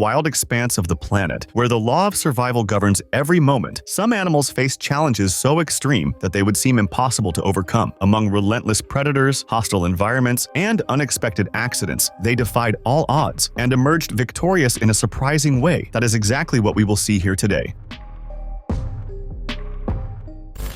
wild expanse of the planet, where the law of survival governs every moment, some animals face challenges so extreme that they would seem impossible to overcome. Among relentless predators, hostile environments, and unexpected accidents, they defied all odds and emerged victorious in a surprising way. That is exactly what we will see here today.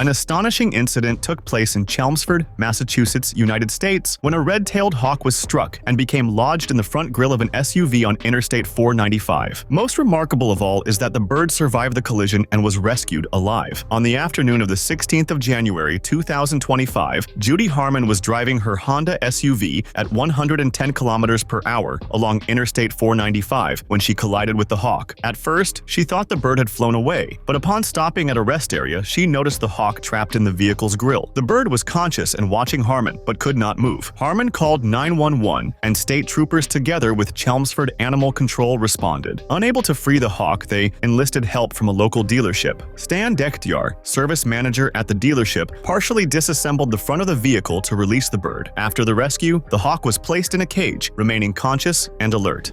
An astonishing incident took place in Chelmsford, Massachusetts, United States, when a red-tailed hawk was struck and became lodged in the front grille of an SUV on Interstate 495. Most remarkable of all is that the bird survived the collision and was rescued alive. On the afternoon of the 16th of January 2025, Judy Harmon was driving her Honda SUV at 110 kilometers per hour along Interstate 495 when she collided with the hawk. At first, she thought the bird had flown away, but upon stopping at a rest area, she noticed the hawk trapped in the vehicle's grille. The bird was conscious and watching Harmon, but could not move. Harmon called 911, and state troopers together with Chelmsford Animal Control responded. Unable to free the hawk, they enlisted help from a local dealership. Stan Dektyar, service manager at the dealership, partially disassembled the front of the vehicle to release the bird. After the rescue, the hawk was placed in a cage, remaining conscious and alert.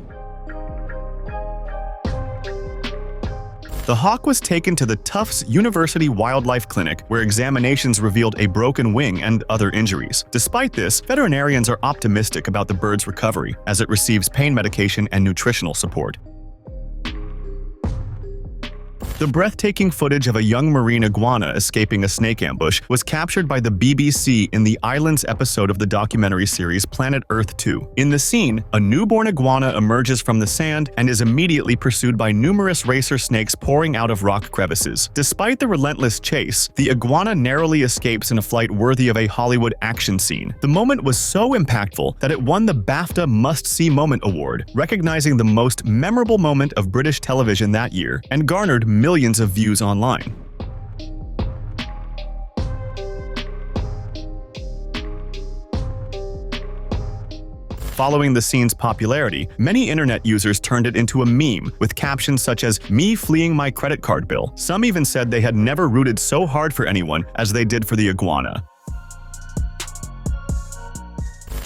The hawk was taken to the Tufts University Wildlife Clinic, where examinations revealed a broken wing and other injuries. Despite this, veterinarians are optimistic about the bird's recovery, as it receives pain medication and nutritional support. The breathtaking footage of a young marine iguana escaping a snake ambush was captured by the BBC in the Islands episode of the documentary series Planet Earth 2. In the scene, a newborn iguana emerges from the sand and is immediately pursued by numerous racer snakes pouring out of rock crevices. Despite the relentless chase, the iguana narrowly escapes in a flight worthy of a Hollywood action scene. The moment was so impactful that it won the BAFTA Must-See Moment Award, recognizing the most memorable moment of British television that year, and garnered millions of views online. Following the scene's popularity, many internet users turned it into a meme with captions such as "me fleeing my credit card bill." Some even said they had never rooted so hard for anyone as they did for the iguana.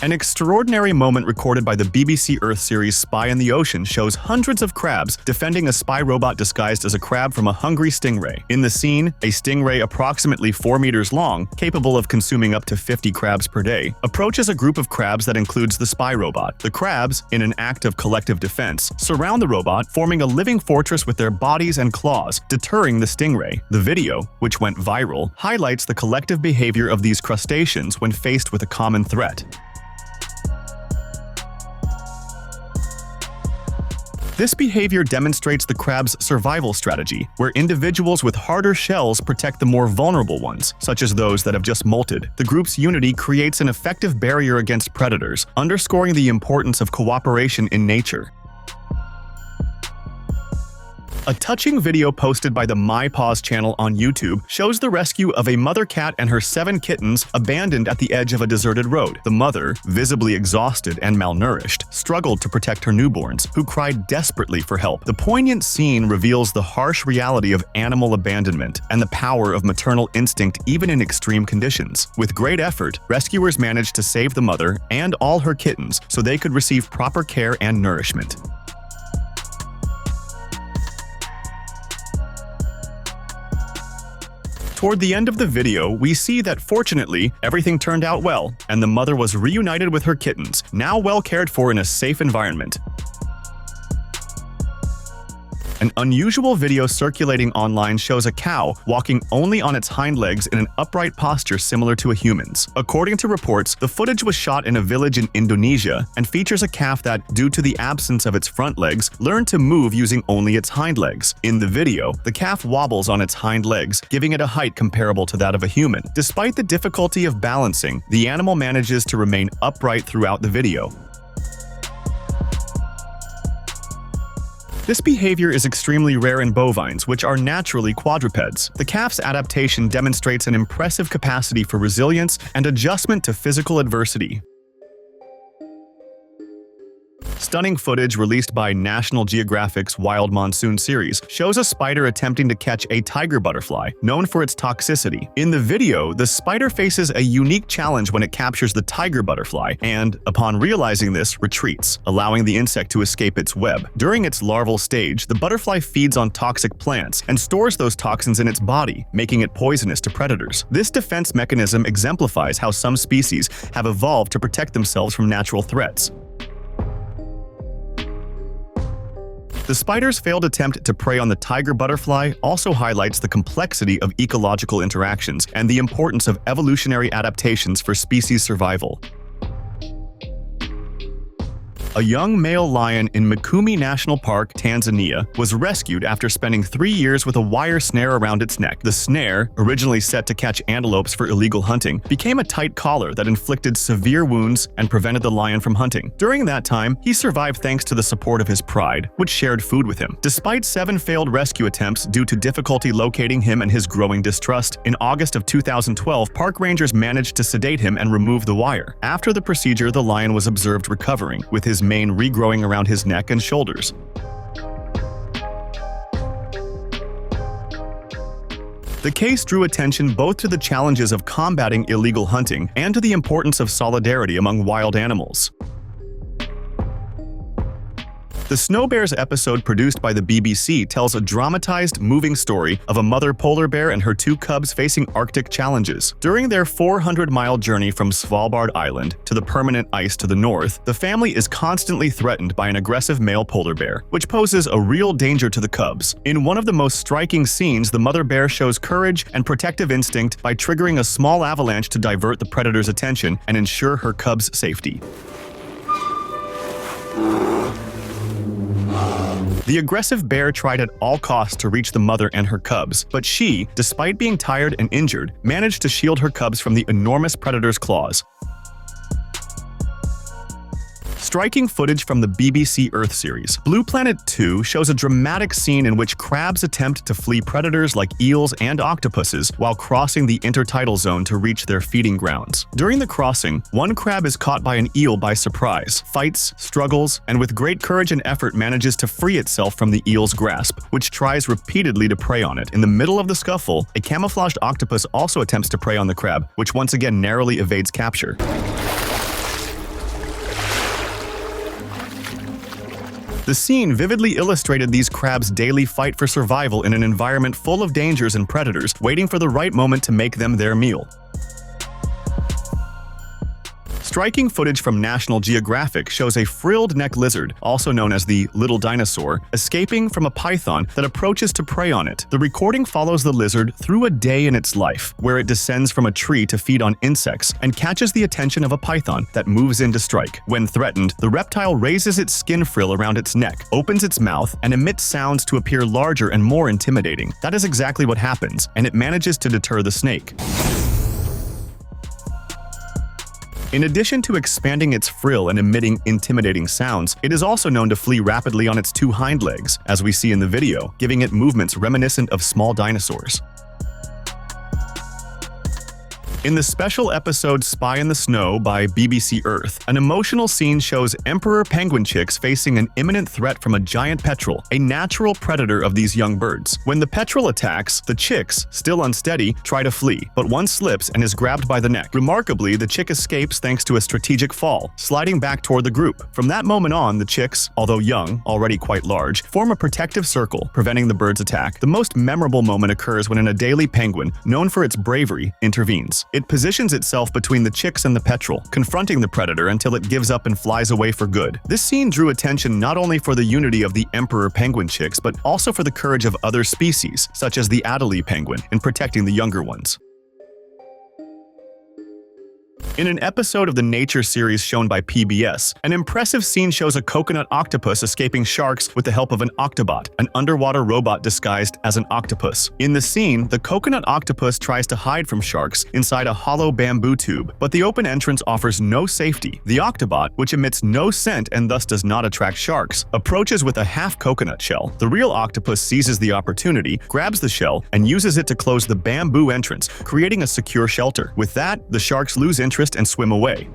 An extraordinary moment recorded by the BBC Earth series Spy in the Ocean shows hundreds of crabs defending a spy robot disguised as a crab from a hungry stingray. In the scene, a stingray approximately 4 meters long, capable of consuming up to 50 crabs per day, approaches a group of crabs that includes the spy robot. The crabs, in an act of collective defense, surround the robot, forming a living fortress with their bodies and claws, deterring the stingray. The video, which went viral, highlights the collective behavior of these crustaceans when faced with a common threat. This behavior demonstrates the crab's survival strategy, where individuals with harder shells protect the more vulnerable ones, such as those that have just molted. The group's unity creates an effective barrier against predators, underscoring the importance of cooperation in nature. A touching video posted by the My Paws channel on YouTube shows the rescue of a mother cat and her 7 kittens abandoned at the edge of a deserted road. The mother, visibly exhausted and malnourished, struggled to protect her newborns, who cried desperately for help. The poignant scene reveals the harsh reality of animal abandonment and the power of maternal instinct even in extreme conditions. With great effort, rescuers managed to save the mother and all her kittens so they could receive proper care and nourishment. Toward the end of the video, we see that fortunately, everything turned out well, and the mother was reunited with her kittens, now well cared for in a safe environment. An unusual video circulating online shows a cow walking only on its hind legs in an upright posture similar to a human's. According to reports, the footage was shot in a village in Indonesia and features a calf that, due to the absence of its front legs, learned to move using only its hind legs. In the video, the calf wobbles on its hind legs, giving it a height comparable to that of a human. Despite the difficulty of balancing, the animal manages to remain upright throughout the video. This behavior is extremely rare in bovines, which are naturally quadrupeds. The calf's adaptation demonstrates an impressive capacity for resilience and adjustment to physical adversity. stunning footage released by National Geographic's Wild Monsoon series shows a spider attempting to catch a tiger butterfly, known for its toxicity. In the video, the spider faces a unique challenge when it captures the tiger butterfly and, upon realizing this, retreats, allowing the insect to escape its web. During its larval stage, the butterfly feeds on toxic plants and stores those toxins in its body, making it poisonous to predators. This defense mechanism exemplifies how some species have evolved to protect themselves from natural threats. The spider's failed attempt to prey on the tiger butterfly also highlights the complexity of ecological interactions and the importance of evolutionary adaptations for species survival. A young male lion in Mikumi National Park, Tanzania, was rescued after spending 3 years with a wire snare around its neck. The snare, originally set to catch antelopes for illegal hunting, became a tight collar that inflicted severe wounds and prevented the lion from hunting. During that time, he survived thanks to the support of his pride, which shared food with him. Despite 7 failed rescue attempts due to difficulty locating him and his growing distrust, in August of 2012, park rangers managed to sedate him and remove the wire. After the procedure, the lion was observed recovering, with his mane regrowing around his neck and shoulders. The case drew attention both to the challenges of combating illegal hunting and to the importance of solidarity among wild animals. The Snow Bears episode produced by the BBC tells a dramatized, moving story of a mother polar bear and her 2 cubs facing Arctic challenges. During their 400-mile journey from Svalbard Island to the permanent ice to the north, the family is constantly threatened by an aggressive male polar bear, which poses a real danger to the cubs. In one of the most striking scenes, the mother bear shows courage and protective instinct by triggering a small avalanche to divert the predator's attention and ensure her cubs' safety. The aggressive bear tried at all costs to reach the mother and her cubs, but she, despite being tired and injured, managed to shield her cubs from the enormous predator's claws. Striking footage from the BBC Earth series, Blue Planet 2 shows a dramatic scene in which crabs attempt to flee predators like eels and octopuses while crossing the intertidal zone to reach their feeding grounds. During the crossing, one crab is caught by an eel by surprise, fights, struggles, and with great courage and effort manages to free itself from the eel's grasp, which tries repeatedly to prey on it. In the middle of the scuffle, a camouflaged octopus also attempts to prey on the crab, which once again narrowly evades capture. The scene vividly illustrated these crabs' daily fight for survival in an environment full of dangers and predators, waiting for the right moment to make them their meal. Striking footage from National Geographic shows a frilled neck lizard, also known as the little dinosaur, escaping from a python that approaches to prey on it. The recording follows the lizard through a day in its life, where it descends from a tree to feed on insects and catches the attention of a python that moves in to strike. When threatened, the reptile raises its skin frill around its neck, opens its mouth, and emits sounds to appear larger and more intimidating. That is exactly what happens, and it manages to deter the snake. In addition to expanding its frill and emitting intimidating sounds, it is also known to flee rapidly on its 2 hind legs, as we see in the video, giving it movements reminiscent of small dinosaurs. In the special episode Spy in the Snow by BBC Earth, an emotional scene shows emperor penguin chicks facing an imminent threat from a giant petrel, a natural predator of these young birds. When the petrel attacks, the chicks, still unsteady, try to flee, but one slips and is grabbed by the neck. Remarkably, the chick escapes thanks to a strategic fall, sliding back toward the group. From that moment on, the chicks, although young, already quite large, form a protective circle, preventing the bird's attack. The most memorable moment occurs when an Adelie penguin, known for its bravery, intervenes. It positions itself between the chicks and the petrel, confronting the predator until it gives up and flies away for good. This scene drew attention not only for the unity of the emperor penguin chicks, but also for the courage of other species, such as the Adelie penguin, in protecting the younger ones. In an episode of the Nature series shown by PBS, an impressive scene shows a coconut octopus escaping sharks with the help of an Octobot, an underwater robot disguised as an octopus. In the scene, the coconut octopus tries to hide from sharks inside a hollow bamboo tube, but the open entrance offers no safety. The Octobot, which emits no scent and thus does not attract sharks, approaches with a half coconut shell. The real octopus seizes the opportunity, grabs the shell, and uses it to close the bamboo entrance, creating a secure shelter. With that, the sharks lose interest and swim away.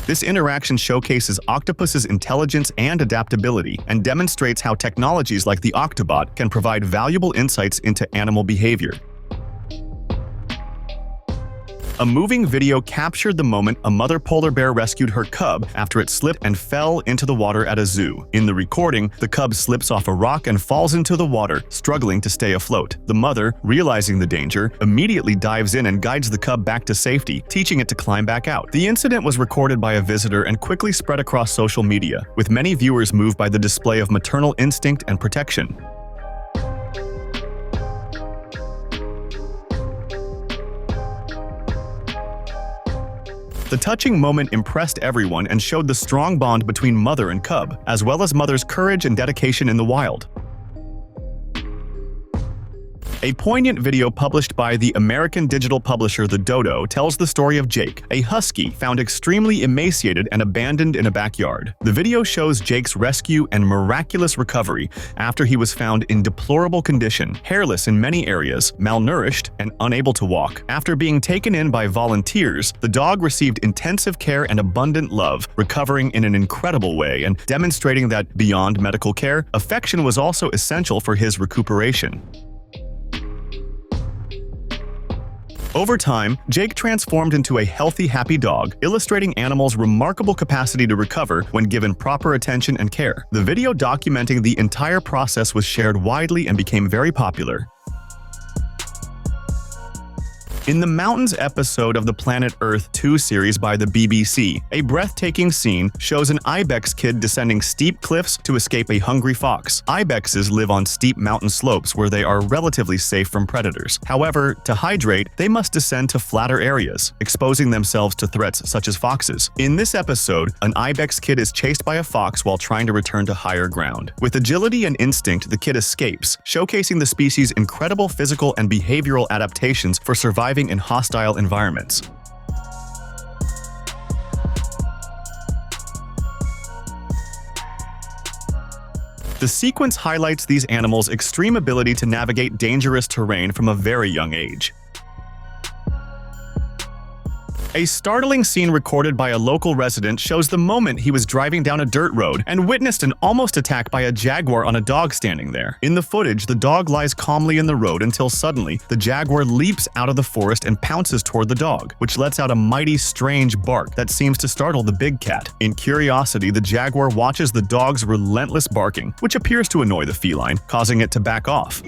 This interaction showcases octopus's intelligence and adaptability and demonstrates how technologies like the Octobot can provide valuable insights into animal behavior. A moving video captured the moment a mother polar bear rescued her cub after it slipped and fell into the water at a zoo. In the recording, the cub slips off a rock and falls into the water, struggling to stay afloat. The mother, realizing the danger, immediately dives in and guides the cub back to safety, teaching it to climb back out. The incident was recorded by a visitor and quickly spread across social media, with many viewers moved by the display of maternal instinct and protection. The touching moment impressed everyone and showed the strong bond between mother and cub, as well as mother's courage and dedication in the wild. A poignant video published by the American digital publisher The Dodo tells the story of Jake, a husky found extremely emaciated and abandoned in a backyard. The video shows Jake's rescue and miraculous recovery after he was found in deplorable condition, hairless in many areas, malnourished, and unable to walk. After being taken in by volunteers, the dog received intensive care and abundant love, recovering in an incredible way and demonstrating that, beyond medical care, affection was also essential for his recuperation. Over time, Jake transformed into a healthy, happy dog, illustrating animals' remarkable capacity to recover when given proper attention and care. The video documenting the entire process was shared widely and became very popular. In the Mountains episode of the Planet Earth 2 series by the BBC, a breathtaking scene shows an ibex kid descending steep cliffs to escape a hungry fox. Ibexes live on steep mountain slopes where they are relatively safe from predators. However, to hydrate, they must descend to flatter areas, exposing themselves to threats such as foxes. In this episode, an ibex kid is chased by a fox while trying to return to higher ground. With agility and instinct, the kid escapes, showcasing the species' incredible physical and behavioral adaptations for surviving in hostile environments. The sequence highlights these animals' extreme ability to navigate dangerous terrain from a very young age. A startling scene recorded by a local resident shows the moment he was driving down a dirt road and witnessed an almost attack by a jaguar on a dog standing there. In the footage, the dog lies calmly in the road until suddenly, the jaguar leaps out of the forest and pounces toward the dog, which lets out a mighty, strange bark that seems to startle the big cat. In curiosity, the jaguar watches the dog's relentless barking, which appears to annoy the feline, causing it to back off.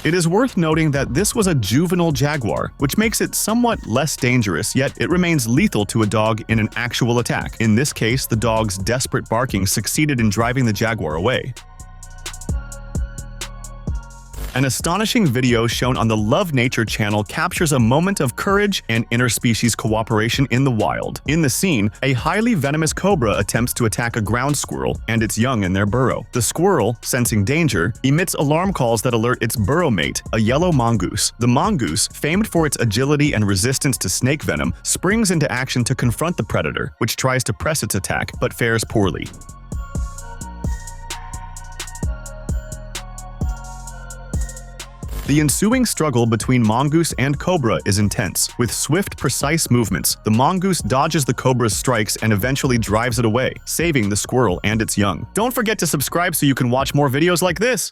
It is worth noting that this was a juvenile jaguar, which makes it somewhat less dangerous, yet it remains lethal to a dog in an actual attack. In this case, the dog's desperate barking succeeded in driving the jaguar away. An astonishing video shown on the Love Nature channel captures a moment of courage and interspecies cooperation in the wild. In the scene, a highly venomous cobra attempts to attack a ground squirrel and its young in their burrow. The squirrel, sensing danger, emits alarm calls that alert its burrow mate, a yellow mongoose. The mongoose, famed for its agility and resistance to snake venom, springs into action to confront the predator, which tries to press its attack but fares poorly. The ensuing struggle between mongoose and cobra is intense. With swift, precise movements, the mongoose dodges the cobra's strikes and eventually drives it away, saving the squirrel and its young. Don't forget to subscribe so you can watch more videos like this!